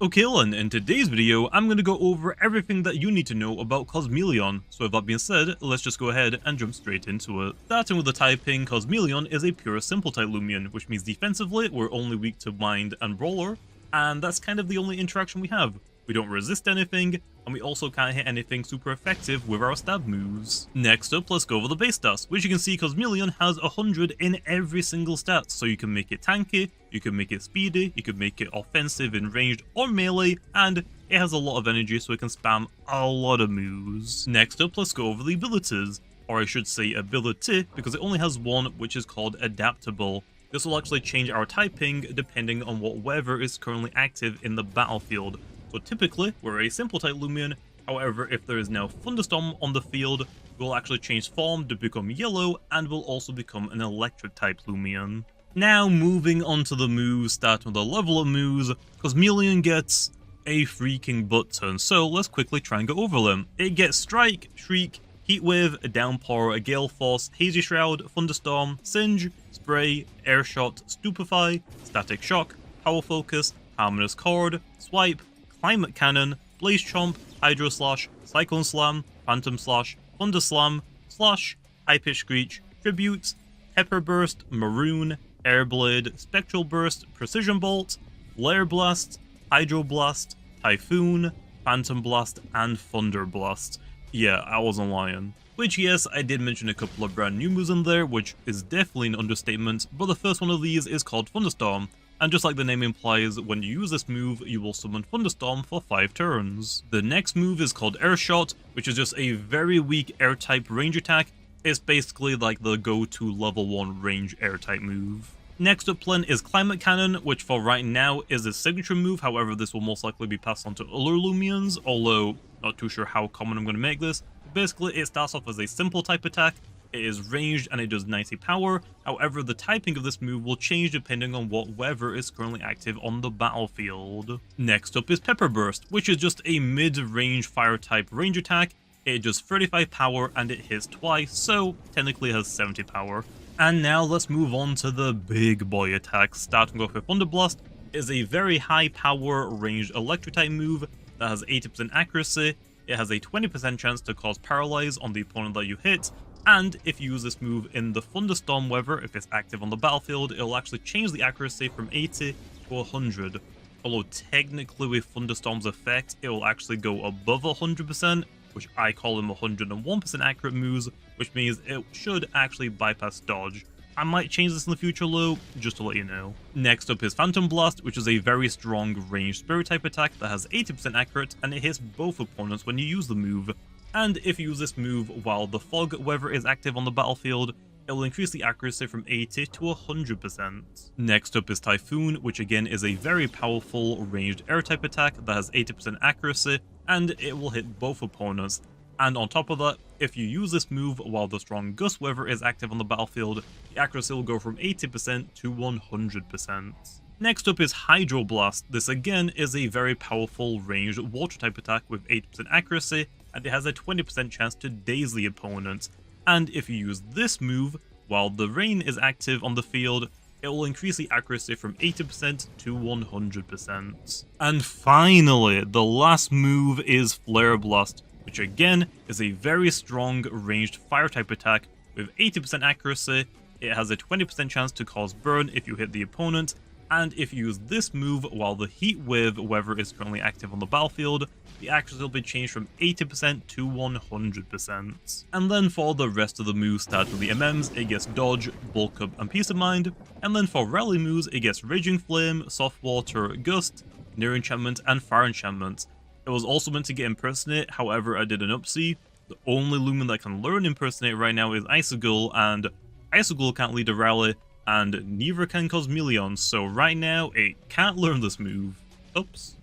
Okay, Len, in today's video, I'm going to go over everything that you need to know about COSMELEON. So with that being said, let's just go ahead and jump straight into it. Starting with the typing, COSMELEON is a pure simple type Loomian, which means defensively, we're only weak to Mind and Brawler, and that's kind of the only interaction we have. We don't resist anything, and we also can't hit anything super effective with our stab moves. Next up, let's go over the base stats, which you can see COSMELEON has 100 in every single stat, so you can make it tanky, you can make it speedy, you can make it offensive in ranged or melee, and it has a lot of energy so it can spam a lot of moves. Next up, let's go over the abilities, or I should say ability, because it only has one, which is called Adaptable. This will actually change our typing depending on what weather is currently active in the battlefield. So typically, we're a simple type Loomian, however if there is now Thunderstorm on the field, we'll actually change form to become yellow and will also become an electric type Loomian. Now moving on to the moves, starting with the level of moves, COSMELEON gets a freaking butt ton, so let's quickly try and go over them. It gets Strike, Shriek, Heat Wave, Downpour, Gale Force, Hazy Shroud, Thunderstorm, Singe, Spray, Air Shot, Stupefy, Static Shock, Power Focus, Harmonious Chord, Swipe, Climate Cannon, Blaze Chomp, Hydro Slash, Cyclone Slam, Phantom Slash, Thunder Slam, Slash, High Pitch Screech, Tribute, Pepper Burst, Maroon, Air Blade, Spectral Burst, Precision Bolt, Flare Blast, Hydro Blast, Typhoon, Phantom Blast, and Thunder Blast. Yeah, I wasn't lying. Which, yes, I did mention a couple of brand new moves in there, which is definitely an understatement, but the first one of these is called Thunderstorm. And just like the name implies, when you use this move, you will summon Thunderstorm for 5 turns. The next move is called Air Shot, which is just a very weak air-type range attack. It's basically like the go-to level 1 range air-type move. Next up then is Climate Cannon, which for right now is a signature move, however this will most likely be passed on to other Loomians, although not too sure how common I'm going to make this. Basically, it starts off as a simple type attack. It is ranged and it does 90 power, however the typing of this move will change depending on what weather is currently active on the battlefield. Next up is Pepper Burst, which is just a mid-range fire type range attack. It does 35 power and it hits twice, so technically it has 70 power. And now let's move on to the big boy attacks. Starting off with Thunder Blast is a very high power ranged electric type move that has 80% accuracy. It has a 20% chance to cause paralyze on the opponent that you hit. And if you use this move in the Thunderstorm weather, if it's active on the battlefield, it'll actually change the accuracy from 80 to 100. Although technically with Thunderstorm's effect, it will actually go above 100%, which I call them 101% accurate moves, which means it should actually bypass dodge. I might change this in the future though, just to let you know. Next up is Phantom Blast, which is a very strong ranged spirit type attack that has 80% accurate, and it hits both opponents when you use the move. And if you use this move while the fog weather is active on the battlefield, it will increase the accuracy from 80 to 100%. Next up is Typhoon, which again is a very powerful ranged air type attack that has 80% accuracy, and it will hit both opponents. And on top of that, if you use this move while the strong gust weather is active on the battlefield, the accuracy will go from 80% to 100%. Next up is Hydro Blast. This again is a very powerful ranged water type attack with 80% accuracy, and it has a 20% chance to daze the opponent. And if you use this move while the rain is active on the field, it will increase the accuracy from 80% to 100%. And finally, the last move is Flare Blast, which again is a very strong ranged fire type attack with 80% accuracy. It has a 20% chance to cause burn if you hit the opponent, and if you use this move while the heat wave weather is currently active on the battlefield, the accuracy will be changed from 80% to 100%. And then for the rest of the moves, starting with the MMs, it gets Dodge, Bulk Up, and Peace of Mind. And then for Rally moves, it gets Raging Flame, Soft Water, Gust, Near Enchantment, and Fire Enchantment. It was also meant to get Impersonate, however I did an upsie. The only Lumen that can learn Impersonate right now is Icicle, and Icicle can't lead a Rally, and neither can COSMELEON, so right now it can't learn this move. Oops.